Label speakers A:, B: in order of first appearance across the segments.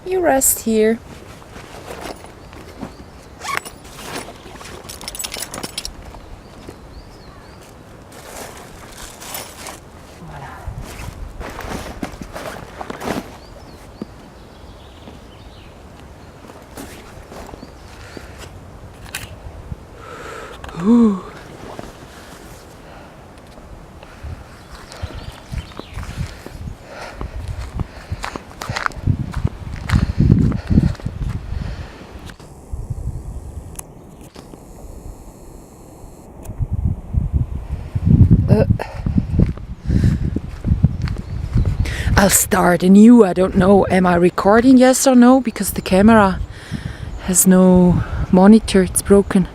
A: You rest here. Ooh. I'll start anew. I don't know, am I recording, yes or no? Because the camera has no monitor, it's broken.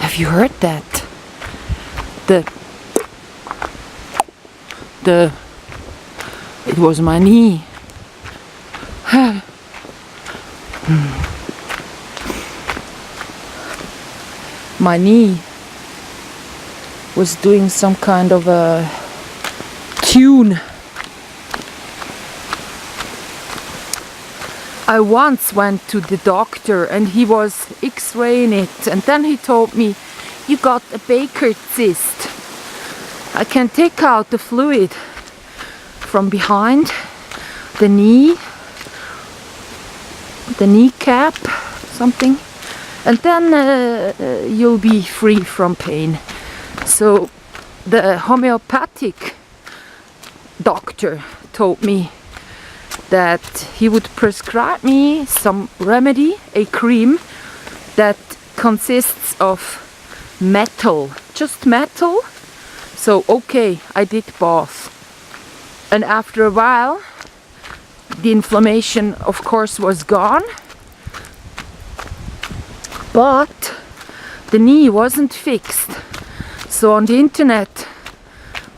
A: Have you heard that? It was my knee. My knee was doing some kind of a tune. I once went to the doctor and he was x-raying it, and then he told me, you got a Baker cyst. I can take out the fluid from behind the knee, the kneecap, something, and then you'll be free from pain. So the homeopathic doctor told me that he would prescribe me some remedy, a cream that consists of metal, just metal. So okay, I did both, and after a while the inflammation of course was gone, but the knee wasn't fixed. So on the internet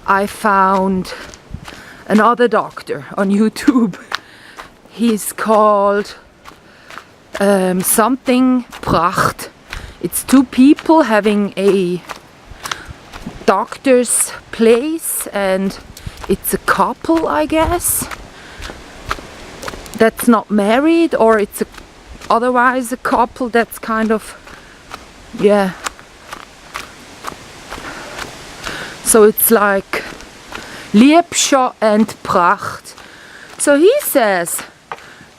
A: I found another doctor on YouTube. He's called something Pracht. It's two people having a doctor's place, and it's a couple, I guess, that's not married, or it's otherwise a couple that's kind of, yeah. So it's like Liebscher and Pracht. So he says,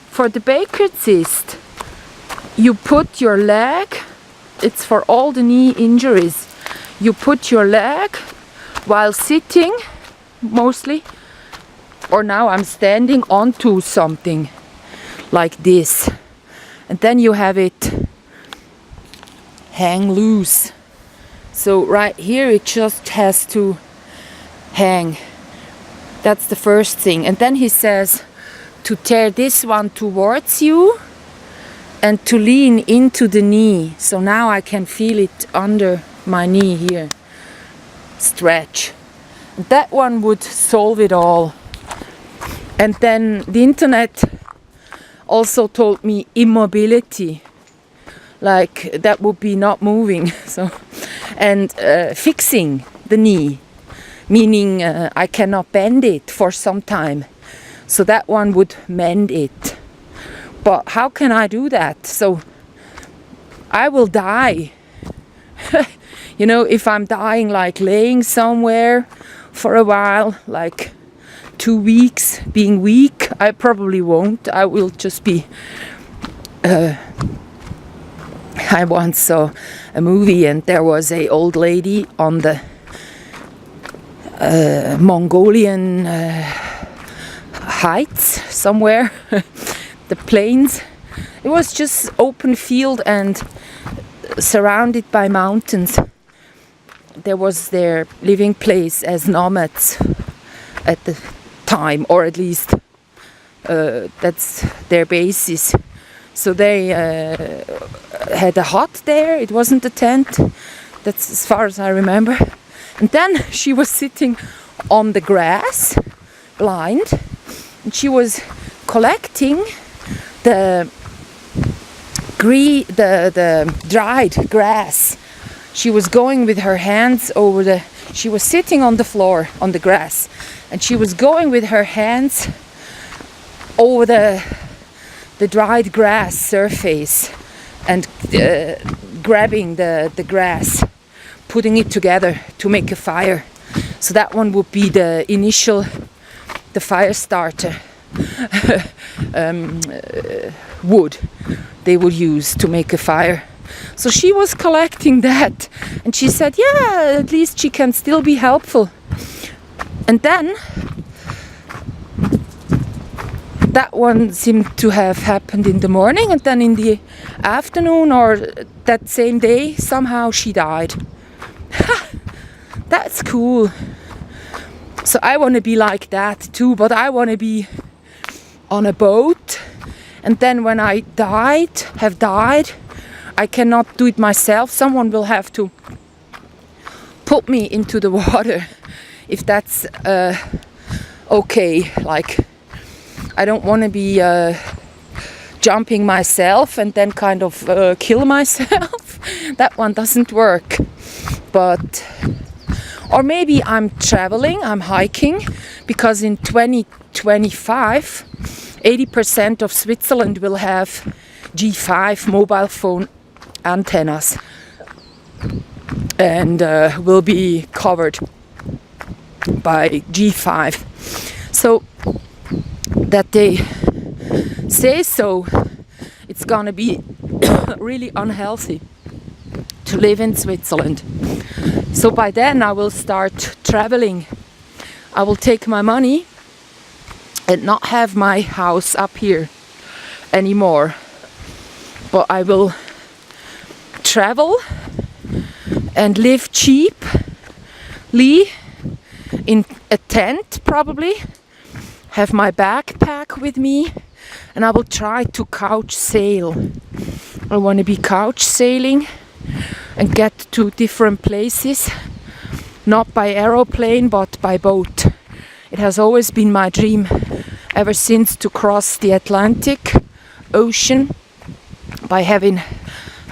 A: for the Baker cyst, you put your leg, it's for all the knee injuries, you put your leg while sitting, mostly, or now I'm standing onto something like this, and then you have it hang loose. So right here it just has to hang. That's the first thing. And then he says to tear this one towards you and to lean into the knee. So now I can feel it under my knee here. Stretch. And that one would solve it all. And then the internet also told me immobility. Like that would be not moving. So, and fixing the knee, meaning I cannot bend it for some time. So that one would mend it. But how can I do that? So I will die. You know, if I'm dying like laying somewhere for a while, like 2 weeks, being weak, I probably won't. I will just be... I once saw a movie and there was a old lady on the Mongolian heights somewhere, the plains. It was just open field and surrounded by mountains. There was their living place as nomads at the time, or at least that's their basis. So they had a hut there. It wasn't a tent. That's as far as I remember. And then she was sitting on the grass, blind, and she was collecting the dried grass. She was going with her hands over she was sitting on the floor on the grass, and she was going with her hands over the dried grass surface and grabbing the grass, putting it together to make a fire. So that one would be the fire starter wood they would use to make a fire. So she was collecting that, and she said, yeah, at least she can still be helpful. And then that one seemed to have happened in the morning, and then in the afternoon or that same day, somehow she died. That's cool. So I want to be like that too, but I want to be on a boat, and then when I have died, I cannot do it myself. Someone will have to put me into the water, if that's okay. Like, I don't want to be jumping myself and then kind of kill myself. That one doesn't work. But, or maybe I'm traveling, I'm hiking, because in 2025, 80% of Switzerland will have G5 mobile phone antennas and will be covered by G5. So that they say so, it's gonna be really unhealthy to live in Switzerland. So by then I will start traveling. I will take my money and not have my house up here anymore, but I will travel and live cheaply in a tent, probably have my backpack with me, and I will try to couch sail. I want to be couch sailing and get to different places, not by aeroplane but by boat. It has always been my dream ever since to cross the Atlantic Ocean by having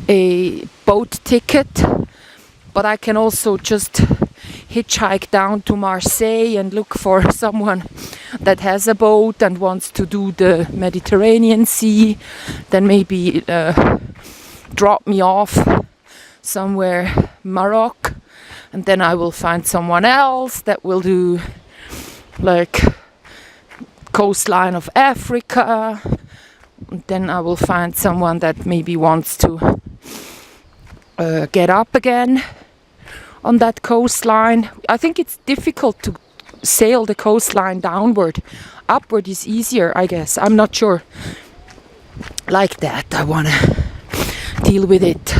A: a boat ticket, but I can also just hitchhike down to Marseille and look for someone that has a boat and wants to do the Mediterranean Sea, then maybe drop me off somewhere Morocco, and then I will find someone else that will do like coastline of Africa. Then I will find someone that maybe wants to get up again on that coastline. I think it's difficult to sail the coastline downward. Upward is easier, I guess. I'm not sure. Like that, I want to deal with it.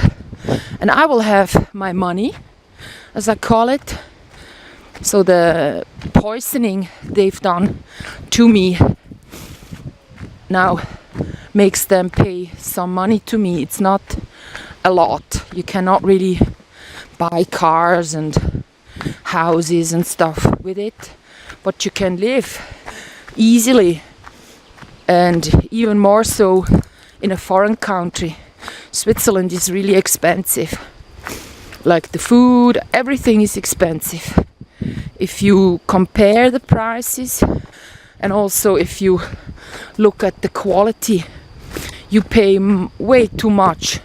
A: And I will have my money, as I call it. So the poisoning they've done to me now makes them pay some money to me. It's not a lot. You cannot really buy cars and houses and stuff with it, but you can live easily, and even more so in a foreign country. Switzerland is really expensive. Like the food, everything is expensive. If you compare the prices, and also if you look at the quality, you pay way too much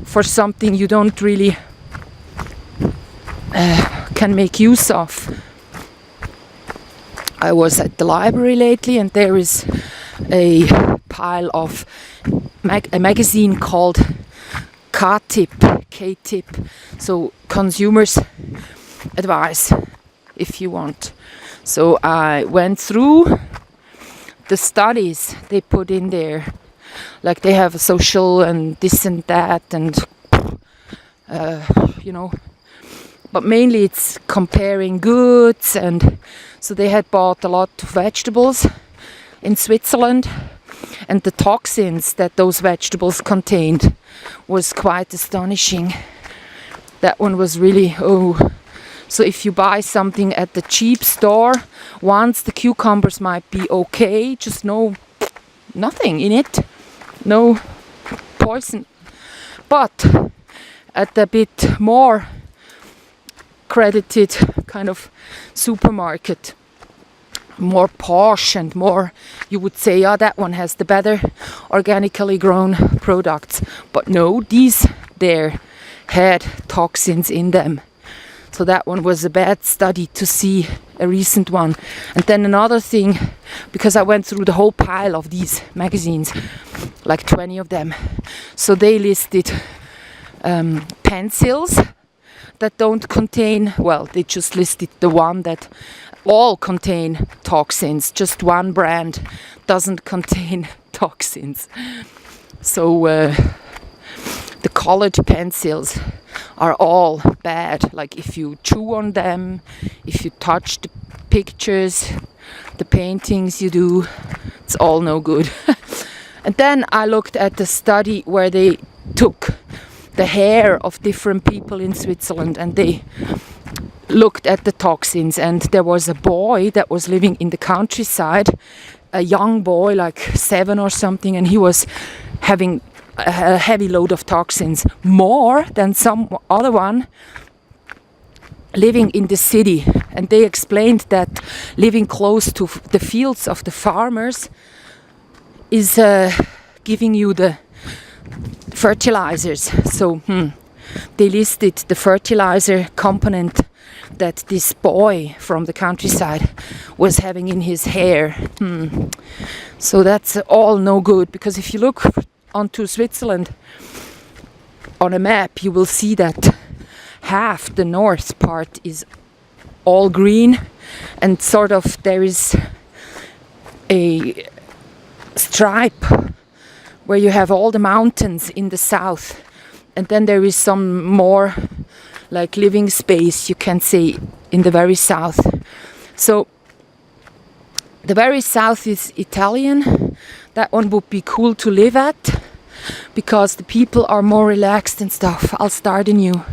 A: for something you don't really can make use of. I was at the library lately, and there is a pile of a magazine called K-Tip, so consumers advice, if you want. So I went through the studies they put in there, like they have a social and this and that, and but mainly it's comparing goods. And so they had bought a lot of vegetables in Switzerland, and the toxins that those vegetables contained was quite astonishing. That one was really, so if you buy something at the cheap store, once the cucumbers might be okay, just nothing in it, no poison. But at a bit more credited kind of supermarket, more posh and more, you would say, that one has the better organically grown products. But no, these there had toxins in them. So that one was a bad study to see, a recent one. And then another thing, because I went through the whole pile of these magazines, like 20 of them. So they listed pencils that don't contain, well, they just listed the one that all contain toxins. Just one brand doesn't contain toxins. So the colored pencils are all bad. Like if you chew on them, if you touch the pictures, the paintings you do, it's all no good. And then I looked at the study where they took the hair of different people in Switzerland, and they looked at the toxins. And there was a boy that was living in the countryside, a young boy, like 7 or something, and he was having a heavy load of toxins, more than some other one living in the city. And they explained that living close to the fields of the farmers is giving you the fertilizers. So they listed the fertilizer component that this boy from the countryside was having in his hair. So that's all no good, because if you look onto Switzerland on a map, you will see that half the north part is all green, and sort of there is a stripe where you have all the mountains in the south, and then there is some more like living space, you can say, in the very south. So the very south is Italian. That one would be cool to live at, because the people are more relaxed and stuff. I'll start anew.